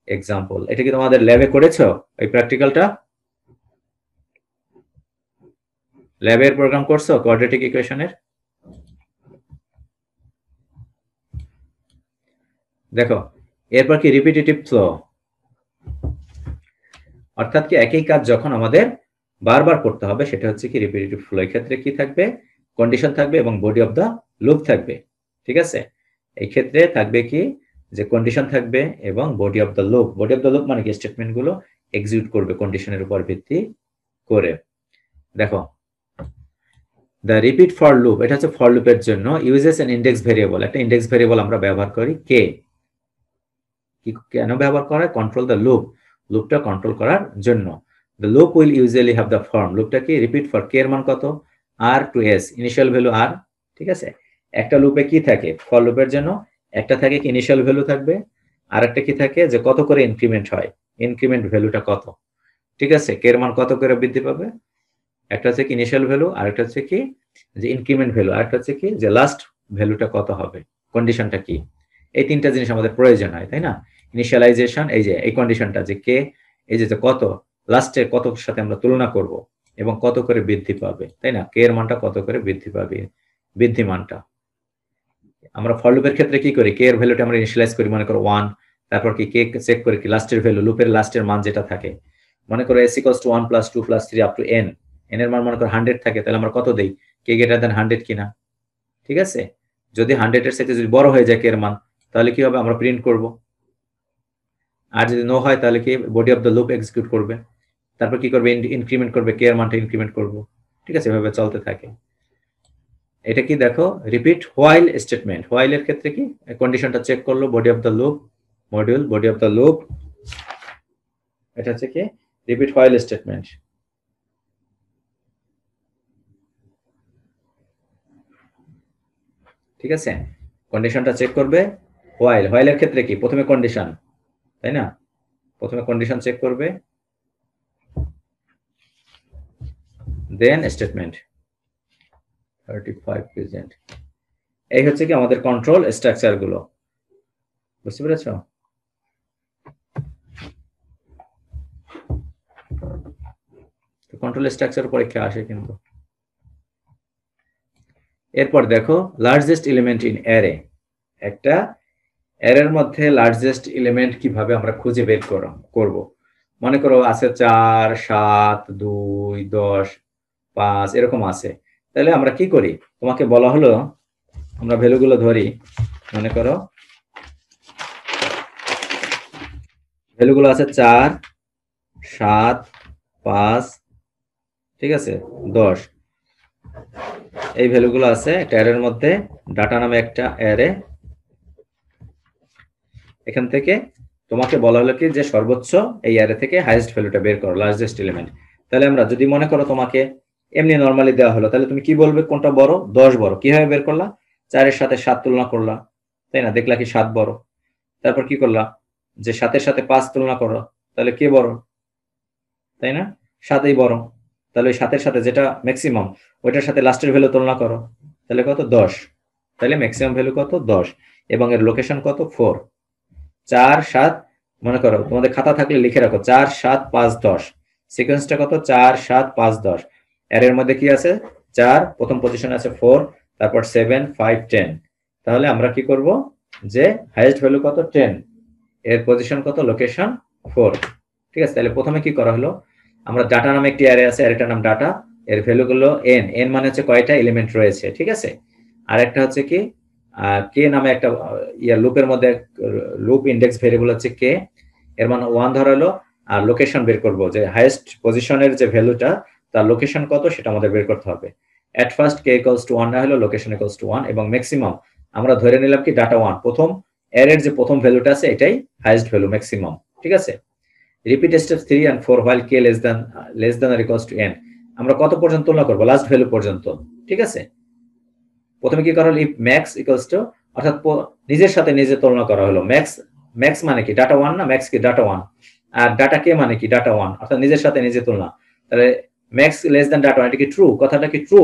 এক্সাম্পল। এটা কি তোমাদের ল্যাবে করেছো এই প্র্যাকটিক্যালটা? ল্যাবের প্রোগ্রাম করছো কোয়াড্রেটিক ইকুয়েশনের? দেখো এরপর কি রিপিটিটিভ ফ্লো, অর্থাৎ কি একই কাজ যখন আমাদের বারবার করতে হবে সেটা হচ্ছে কি রিপিটিটিভ ফ্লো। এই ক্ষেত্রে কি থাকবে, কন্ডিশন থাকবে এবং বডি অফ দা লুপ থাকবে। ঠিক আছে? এই ক্ষেত্রে থাকবে কি যে কন্ডিশন থাকবে এবং body of the loop. Body of the loop মানে কি স্টেটমেন্ট গুলো এক্সিকিউট করবে কন্ডিশনের উপর ভিত্তি করে। দেখো দ্য রিপিট ফর লুপ, এটা হচ্ছে ফর লুপের জন্য ইউজেস এন ইন্ডেক্স ভেরিয়েবল। একটা ইন্ডেক্স ভেরিয়েবল আমরা ব্যবহার করি কে, কি কেন ব্যবহার করা হয়, কন্ট্রোল দ্য লুপ, লুপটা কন্ট্রোল করার জন্য। The loop will usually have the form, লুপটা কি রিপিট ফর কে এর মান কত, R to S, initial value R. ঠিক আছে? একটা লুপে কি থাকে ফর লুপের জন্য, একটা থাকে কি ইনিশিয়াল ভ্যালু থাকবে, আর একটা কি থাকে যে কত করে ইনক্রিমেন্ট হয়, ইনক্রিমেন্ট ভ্যালুটা কত। ঠিক আছে? কে এর মান কত করে বৃদ্ধি পাবে, একটা হচ্ছে কি ইনিশিয়াল ভ্যালু, আর একটা হচ্ছে কি যে ইনক্রিমেন্ট ভ্যালু, আর একটা হচ্ছে কি যে লাস্ট ভ্যালুটা কত হবে, কন্ডিশনটা কি। এই তিনটা জিনিস আমাদের প্রয়োজন হয়, তাই না? ইনিশিয়ালাইজেশন, এই যে এই কন্ডিশনটা যে কে, এই যে কত লাস্টে কত সাথে আমরা তুলনা করব এবং কত করে বৃদ্ধি পাবে, তাই না? কে এর মানটা কত করে বৃদ্ধি পাবে, বৃদ্ধি মানটা। আমরা ফর লুপের ক্ষেত্রে কি করি, কে এর ভ্যালুটা আমরা ইনিশিয়ালাইজ করি, মনে করো 1, তারপর কি কে চেক করি কি লাস্টের ভ্যালু, লুপের লাস্টের মান যেটা থাকে, মনে করো s = 1 + 2 + 3 up to n, n এর মান মনে করো 100 থাকে, তাহলে আমরা কত দেই, কে গ্রেটার দ্যান 100 কিনা। ঠিক আছে? যদি 100 এর সাথে যদি বড় হয়ে যায় কে এর মান তাহলে কি হবে, আমরা প্রিন্ট করব। আর যদি নো হয় তাহলে কি body of the loop execute করবে, তারপর কি করবে, ইনক্রিমেন্ট করবে, কে এর মানটা ইনক্রিমেন্ট করব। ঠিক আছে? এভাবে চলতে থাকে। এটা কি দেখো রিপিট হোয়াইল স্টেটমেন্ট, হোয়াইল এর ক্ষেত্রে কি কন্ডিশনটা চেক করলো, body of the loop module, body of the loop, এটা হচ্ছে কি রিপিট হোয়াইল স্টেটমেন্ট। ঠিক আছে? কন্ডিশনটা চেক করবে, হোয়াইল, হোয়াইলের ক্ষেত্রে কি প্রথমে কন্ডিশন, তাই না? প্রথমে কন্ডিশন চেক করবে, দেন স্টেটমেন্ট। 35 প্রেজেন্ট। এই হচ্ছে কি আমাদের কন্ট্রোল স্ট্রাকচার গুলো, বুঝতে পেরেছো? কন্ট্রোল স্ট্রাকচার পরীক্ষা আসে কিন্তু। এরপর দেখো লার্জেস্ট এলিমেন্ট ইন অ্যারে, একটা অ্যারের মধ্যে লার্জেস্ট এলিমেন্ট কিভাবে আমরা খুঁজে বের করব। মনে করো আছে 4, 7, 2, 10, 5 এরকম আছে, তাহলে আমরা কি করি, তোমাকে বলা হলো আমরা ভ্যালুগুলো ধরি, মনে করো ভ্যালুগুলো আছে 4, 7, 5, ঠিক আছে 10, এই ভ্যালুগুলো আছে একটা অ্যারের মধ্যে, ডাটা নামে একটা অ্যারে। এখান থেকে তোমাকে বলা হলো কি যে সর্বোচ্চ এই অ্যারে থেকে হাইয়েস্ট ভ্যালুটা বের করো, লার্জেস্ট এলিমেন্ট। তাহলে আমরা যদি মনে করো তোমাকে এমনি নরমালি দেওয়া হলো, তাহলে তুমি কি বলবে কোনটা বড়, 10 বড়। কিভাবে বের করলা, 4 এর সাথে 7 তুলনা করলা, তাই না? দেখলা কি 7 বড়। তারপর কি করলা, যে 7 এর সাথে 5 তুলনা করো, তাহলে কে বড়, তাই না? 7ই বড়। তাহলে ওই 7 এর সাথে যেটা ম্যাক্সিমাম ওইটার সাথে লাস্টের ভ্যালু তুলনা করো, তাহলে কত, 10। তাহলে ম্যাক্সিমাম ভ্যালু কত, 10, এবং এর লোকেশন কত, 4। 4, 7 মনে করো তোমাদের খাতা থাকলে লিখে রাখো, 4, 7, 5, 10, সিকোয়েন্সটা কত, 4, 7, 5, 10। এর মধ্যে কি আছে, 4 প্রথম পজিশনে আছে, 4 তারপর 7, 5, 10। তাহলে আমরা কি করব যে হাইয়েস্ট ভ্যালু কত, 10, এর পজিশন কত, লোকেশন 4। ঠিক আছে, তাহলে প্রথমে কি করা হলো, আমরা ডাটা নামে একটি অ্যারে আছে, অ্যারেটার নাম ডাটা, এর ভ্যালু গুলো n, n মানে হচ্ছে কয়টা এলিমেন্ট রয়েছে, ঠিক আছে। আর একটা হচ্ছে কি কে নামে একটা লুপের মধ্যে লুপ ইন্ডেক্স ভেরিয়েবল হচ্ছে কে, এর মান 1 ধরা হলো। আর লোকেশন বের করব, যে হাইয়েস্ট পজিশনের যে ভ্যালুটা তার লোকেশন কত সেটা আমাদের বের করতে হবে। At first K equals to 1 না হলো লোকেশন ইকুয়ালস টু 1, এবং ম্যাক্সিমাম আমরা ধরে নিলাম কি ডাটা 1, প্রথম অ্যারের যে প্রথম ভ্যালুটা আছে এটাই হাইয়েস্ট ভ্যালু ম্যাক্সিমাম, ঠিক আছে। Repeat step 3 and 4 while k less than or equals to n, আমরা কত পর্যন্ত তুলনা করব, লাস্ট ভ্যালু পর্যন্ত, ঠিক আছে। প্রথমে কি করা হলো, ইফ ম্যাক্স ইকুয়ালস টু, অর্থাৎ নিজের সাথে নিজে তুলনা করা হলো। ম্যাক্স মানে কি ডাটা 1 না, ম্যাক্স কি ডাটা 1, আর ডাটা কে মানে কি ডাটা 1, অর্থাৎ নিজের সাথে নিজে তুলনা। তাহলে ম্যাক্স লেস দ্যান ডাটা 1, এটা কি ট্রু, কথাটা কি ট্রু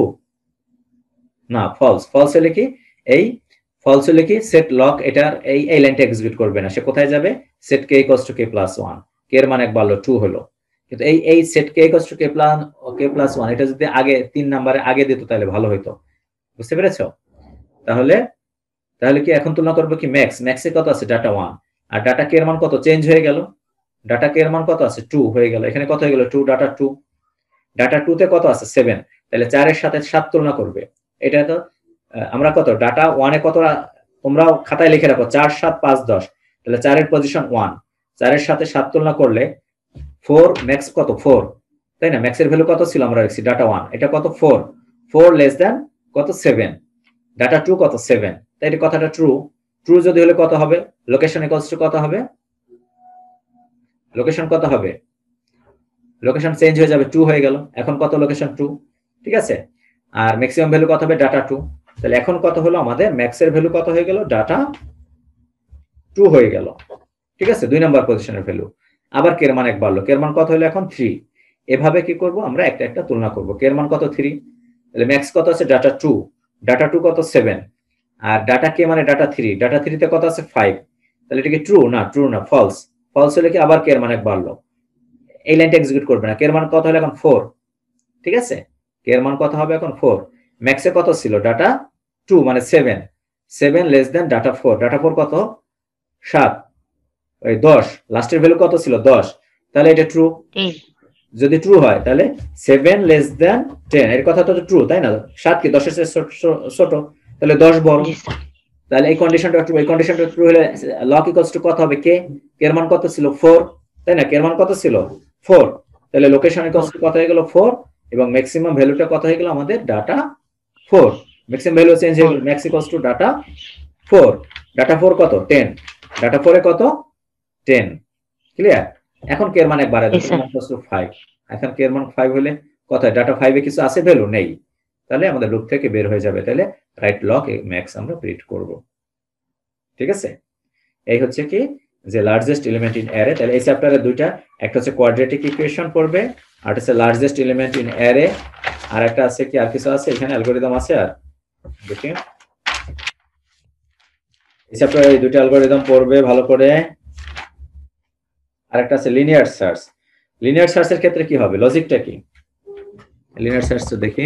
না ফলস। ফলস হলে কি, এই ফলস হলে কি সেট লক এটার এই লাইনটা এক্সিকিউট করবে না, সে কোথায় যাবে, set K equals to k plus 1, কে এর মান এক বাড়লো 2 হলো। কিন্তু এই set K equals to k plus 1 এটা যদি আগে 3 নম্বরে আগে দিত তাহলে ভালো হতো, বুঝতে পেরেছো। তাহলে কি এখন তুলনা করবো কি ম্যাক্সে কত আছে ডাটা 1, আর ডাটা কে এর মান কত চেঞ্জ হয়ে গেল, ডাটা কে এর মান কত আছে 2 হয়ে গেল, এখানে কত হয়ে গেল 2, ডাটা 2 তে কত আছে 7, তাহলে 4 এর সাথে 7 তুলনা করবে। এটা তো আমরা কত ডাটা 1 এ কত, তোমরাও খাতায় লিখে রাখো 4 7 5 10, তাহলে 4 এর পজিশন 1, 4 এর সাথে 7 তুলনা করলে 4, ম্যাক্স কত 4, তাই না, ম্যাক্সের ভ্যালু কত ছিল আমরা রাখছি ডাটা 1, এটা কত 4 লেস দ্যান কত 7, ডাটা 2 কত 7, তাই এই কথাটা ট্রু যদি হলে কত হবে, লোকেশন ইকুয়ালস টু কত হবে, লোকেশন কত হবে, লোকেশন চেঞ্জ হয়ে যাবে 2 হয়ে গেল, এখন কত লোকেশন 2, ঠিক আছে। আর ম্যাক্সিমাম ভ্যালু কত হবে ডাটা 2, তাহলে এখন কত হলো আমাদের ম্যাক্সের ভ্যালু কত হয়ে গেল, ডাটা 2 হয়ে গেল, ঠিক আছে, 2 নাম্বার পজিশনের ভ্যালু। আবার কে এর মান এক বাড়লো, কে এর মান কত হলো এখন 3, এভাবে কি করব আমরা একটা তুলনা করব। কে এর মান কত 3, তাহলে ম্যাক্স কত আছে ডাটা 2 কত 7, আর ডাটা কে মানে ডাটা 3 তে কত আছে 5, তাহলে এটা কি ট্রু না ফলস হলে কি আবার কে এর মান এক বাড়লো, এই লাইনটা এক্সিকিউট করবে না। কে এর মান কত হলো এখন 4, ঠিক আছে, কে এর মান কত হবে এখন 4, ম্যাক্সে কত ছিল ডাটা 2 মানে 7 লেস দেন ডাটা 4, ডাটা 4 কত 7, ওই 10, লাস্টের ভ্যালু কত ছিল 10, তাহলে এটা ট্রু। যদি ট্রু হয় তাহলে 7 লেস দেন 10, এর কথা তো ট্রু, তাই না, 7 কি 10 এর চেয়ে ছোট, তাহলে 10 বড়, তাহলে এই কন্ডিশনটা ট্রু হলে লক ইকুয়ালস টু কত হবে, কে এর মান কত ছিল 4, তাই না, কে এর মান কত ছিল 4, তাহলে লোকেশন ইকুয়ালস টু কত হয়ে গেল 4, এবং ম্যাক্সিমাম ভ্যালুটা কত হয়ে গেল আমাদের ডাটা 4, ম্যাক্সিমাম ভ্যালু চেঞ্জ হয়ে গেল, ম্যাক্স ইকুয়ালস টু ডাটা 4 কত 10, ডাটা 4 এ কত 10, ক্লিয়ার। এখন কে এর মান একবার আছে 5, এখন কে এর মান 5 হলে কত হয়, ডাটা 5 এ কিছু আছে ভ্যালু নেই, তাহলে আমাদের লুপ থেকে বের হয়ে যাবে, তাহলে রাইট লক ম্যাক্স আমরা প্রিন্ট করব, ঠিক আছে। এই হচ্ছে কি যে লার্জেস্ট এলিমেন্ট ইন অ্যারে। তাহলে এই চ্যাপ্টারে দুইটা, একটা হচ্ছে কোয়াড্রেটিক ইকুয়েশন পড়বে, আর হচ্ছে লার্জেস্ট এলিমেন্ট ইন অ্যারে, আর একটা আছে কি আর কিছু আছে এখানে অ্যালগরিদম আছে, আর দেখি এই চ্যাপ্টারে এই দুইটা অ্যালগরিদম পড়বে ভালো করে। আর একটা আছে লিনিয়ার সার্চের ক্ষেত্রে কি হবে, লজিকটা কি, লিনিয়ার সার্চ তো দেখি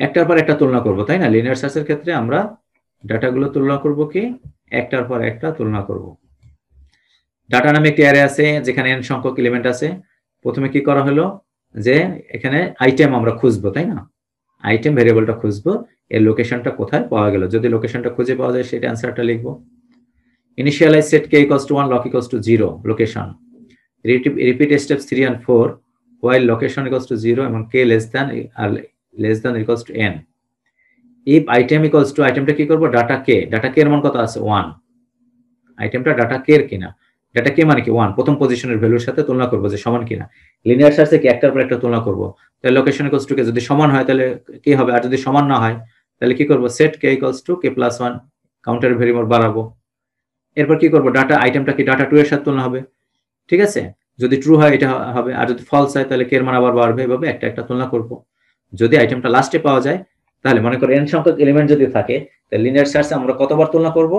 একটার পর একটা তুলনা করব, তাই না। লিনিয়ার সার্চের ক্ষেত্রে আমরা ডাটাগুলো তুলনা করব কি, একটার পর একটা তুলনা করব। ডাটা নামে একটি অ্যারে আছে যেখানে n সংখ্যক এলিমেন্ট আছে। প্রথমে কি করা হলো, যে এখানে আইটেম আমরা খুঁজবো, তাই না, আইটেম ভেরিয়েবলটা খুঁজবো, এর লোকেশনটা কোথায় পাওয়া গেল, যদি লোকেশনটা খুঁজে পাওয়া যায় সেটা অ্যান্সারটা লিখবো। Initialize set k equals to 1, lock equals to 0, location. Repeat steps 3 and 4 while location equals to 0 এবং k less than equals to n. if item equals to, আইটেমটা কি করব, ডাটা k এর মান কত আছে 1, আইটেমটা ডাটা k এর কিনা, ডাটা k মানে কি 1, প্রথম পজিশনের ভ্যালুর সাথে তুলনা করব যে সমান কিনা। লিনিয়ার সার্চে কি একটার পর একটা তুলনা করব, তাহলে লোকেশন ইকুয়ালস টু k, যদি সমান হয় তাহলে কি হবে, আর যদি সমান না হয় তাহলে কি করব, set k equals to k plus 1, counter variable বাড়াবো। এরপর কি করব, ডাটা আইটেমটা কি ডাটা 2 এর সাথে তুলনা হবে, ঠিক আছে, যদি ট্রু হয় এটা হবে, আর যদি ফলস হয় তাহলে কে এর মান আবার বাড়বে, এভাবে একটা তুলনা করব। যদি আইটেমটা লাস্টে পাওয়া যায়, তাহলে মনে করো n সংখ্যক এলিমেন্ট যদি থাকে, তাহলে লিনিয়ার সার্চে আমরা কতবার তুলনা করব,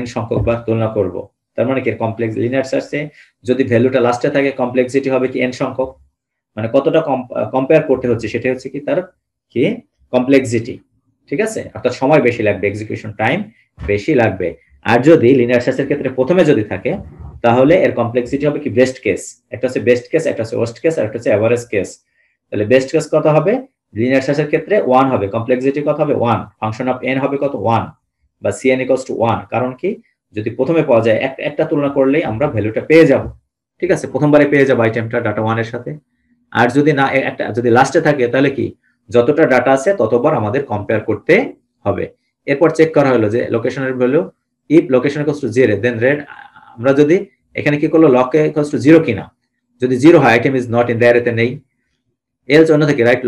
n সংখ্যক বার তুলনা করব। তার মানে কি কমপ্লেক্স, লিনিয়ার সার্চে যদি ভ্যালুটা লাস্টে থাকে কমপ্লেক্সিটি হবে কি n সংখ্যক, মানে কতটা কম্পেয়ার করতে হচ্ছে সেটা হচ্ছে কি তার কি কমপ্লেক্সিটি, ঠিক আছে, অর্থাৎ সময় বেশি লাগবে, এক্সিকিউশন টাইম বেশি লাগবে। আর যদি লিনিয়ার সার্চের ক্ষেত্রে প্রথমে যদি থাকে তাহলে এর কমপ্লেক্সিটি হবে কি বেস্ট কেস, একটা হচ্ছে বেস্ট কেস, একটা হচ্ছে ওয়ার্স্ট কেস, আর একটা হচ্ছে এভারেজ কেস। তাহলে বেস্ট কেস কত হবে, লিনিয়ার সার্চের ক্ষেত্রে 1 হবে, কমপ্লেক্সিটি কত হবে 1, ফাংশন অফ n হবে কত 1 বা cn = 1। কারণ কি, যদি প্রথমে পাওয়া যায় একটা তুলনা করলেই আমরা ভ্যালুটা পেয়ে যাব, ঠিক আছে, প্রথমবারে পেয়ে যাব আইটেমটা ডাটা 1 এর সাথে। আর যদি না একটা যদি লাস্টে থাকে তাহলে কি, যতটা ডাটা আছে ততবার আমাদের কম্পেয়ার করতে হবে। এরপর চেক করা হলো যে লোকেশনের value, if location = 0 then read, আমরা যদি এখানে কি করলো লক = 0 কিনা, যদি 0 হয় item is not in the অ্যারেতে নেই, এলস অন্য থেকে রাইট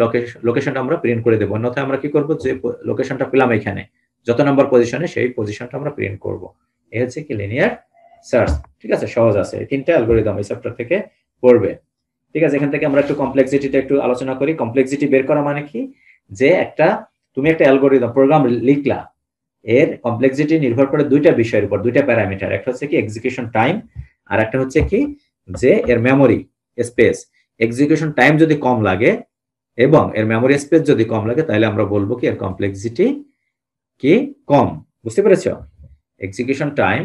লোকেশনটা আমরা প্রিন্ট করে দেব। অন্যথায় আমরা কি করব, যে লোকেশনটা পেলাম এখানে যত নাম্বার পজিশনে সেই পজিশনটা আমরা প্রিন্ট করব। এই হচ্ছে কি লিনিয়ার সার্চ, ঠিক আছে, সহজ আছে। এই তিনটা অ্যালগরিদম এই চ্যাপ্টার থেকে পড়বে, ঠিক আছে। এখান থেকে আমরা একটু কমপ্লেক্সিটিটা একটু আলোচনা করি। কমপ্লেক্সিটি বের করা মানে কি, যে তুমি একটা অ্যালগরিদম প্রোগ্রাম লিখলা, এর কমপ্লেক্সিটি নির্ভর করে দুইটা বিষয়ের উপর, দুইটা প্যারামিটার। একটা হচ্ছে কি এক্সিকিউশন টাইম, আর একটা হচ্ছে কি যে এর মেমোরি স্পেস। এক্সিকিউশন টাইম যদি কম লাগে এবং এর মেমোরি স্পেস যদি কম লাগে, তাহলে আমরা বলবো কি এর কমপ্লেক্সিটি কি কম। বুঝতে পেরেছো? এক্সিকিউশন টাইম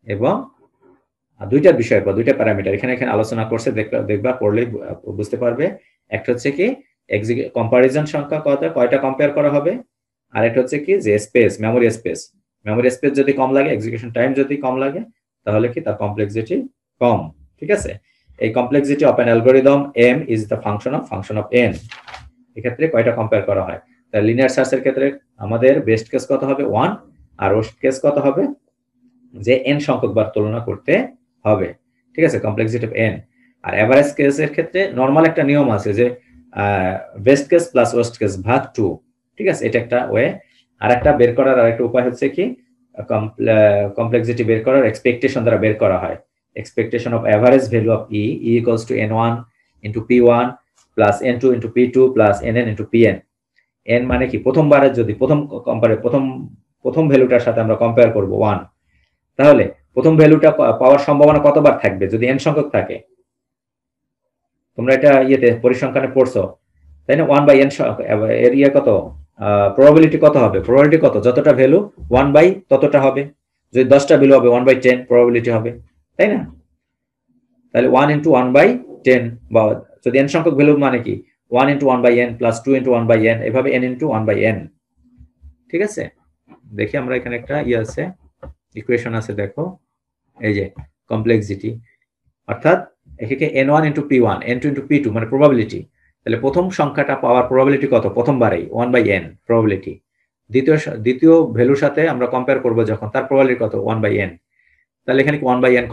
এবং দুইটা বিষয়ের পর দুইটা প্যারামিটার এখানে আলোচনা করছে, দেখবা পড়লেই বুঝতে পারবে। একটা হচ্ছে কি কম্পারিজন সংখ্যা কয়টা কম্পেয়ার করা হবে, আর একটা হচ্ছে কি যে space, memory space. Memory space যদি কম লাগে, এক্সিকিউশন টাইম যদি কম লাগে, তাহলে কি তার কমপ্লেক্সিটি কম, ঠিক আছে। এই complexity of an algorithm m is the function of n। এক্ষেত্রে কয়টা কম্পেয়ার করা হয়, তাহলে লিনিয়ার সার্চের ক্ষেত্রে আমাদের বেস্ট কেস কত হবে 1, আর ওয়ার্স্ট কেস কত হবে, যে n সংখ্যক বার তুলনা করতে হবে, ঠিক আছে, কমপ্লেক্সিটি অফ n। আর এভারেজ কেসের ক্ষেত্রে নরমাল একটা নিয়ম আছে যে best case plus worst case ভাগ 2, ঠিক আছে, এটা একটা ওয়ে। আর একটা বের করার আরেকটা উপায় হচ্ছে কি কমপ্লেক্সিটি বের করার এক্সপেকটেশন দ্বারা বের করা হয়। Expectation of average value of e equals to n1 into p1 plus n2 into p2 plus nn into pn। n মানে কি প্রথমবারের, যদি প্রথম ভ্যালুটার সাথে আমরা কম্পেয়ার করব 1, তাহলে প্রথম ভ্যালুটা পাওয়ার সম্ভাবনা কতবার থাকবে যদি n সংখ্যক থাকে। তোমরা এটা পরিসংখ্যানে পড়ছো, তাই না? 1/n এর কত প্রবাবিলিটি কত হবে, প্রবাবিলিটি কত, যতটা ভ্যালু 1 ততটা হবে। যদি 10টা ভ্যালু হবে 1/10 প্রবাবিলিটি হবে, তাই না? তাহলে 1 into 1/10, বা যদি n সংখ্যক ভ্যালু মানে কি 1 into 1/n plus 2 into 1/n, এভাবে n into 1/n, ঠিক আছে। দেখি আমরা এখানে একটা আছে, ইকুয়েশন আছে, দেখো এই যে কমপ্লেক্সিটি, অর্থাৎ এখানে n1 into p1 n2 into p2 মানে প্রবাবিলিটি। তাহলে প্রথম সংখ্যাটা পাওয়ার প্রবাবিলিটি কত, প্রথমবারেই 1/n প্রবাবিলিটি। দ্বিতীয় ভ্যালুর সাথে আমরা কম্পেয়ার করব যখন, তার প্রবাবিলিটি কত 1/n। তাহলে এখানে কি 1/n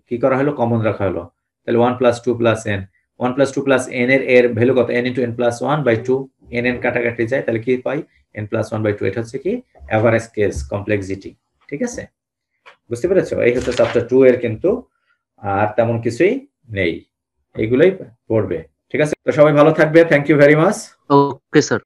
কি করা হলো, কমন রাখা হলো। তাহলে 1 + 2 + n, 1 + 2 + n এর ভ্যালু কত, n into n + 1/2, n কাটাকাটি যায়, তাহলে কি পাই n + 1/2। এটা হচ্ছে কি এভারেজ কেস কমপ্লেক্সিটি, ঠিক আছে। বুঝতে পেরেছো? এই হচ্ছে চ্যাপ্টার 2 এর, কিন্তু আর তেমন কিছুই নেই, এইগুলোই পড়বে, ঠিক আছে। তো সবাই ভালো থাকবে, thank you very much. Okay sir.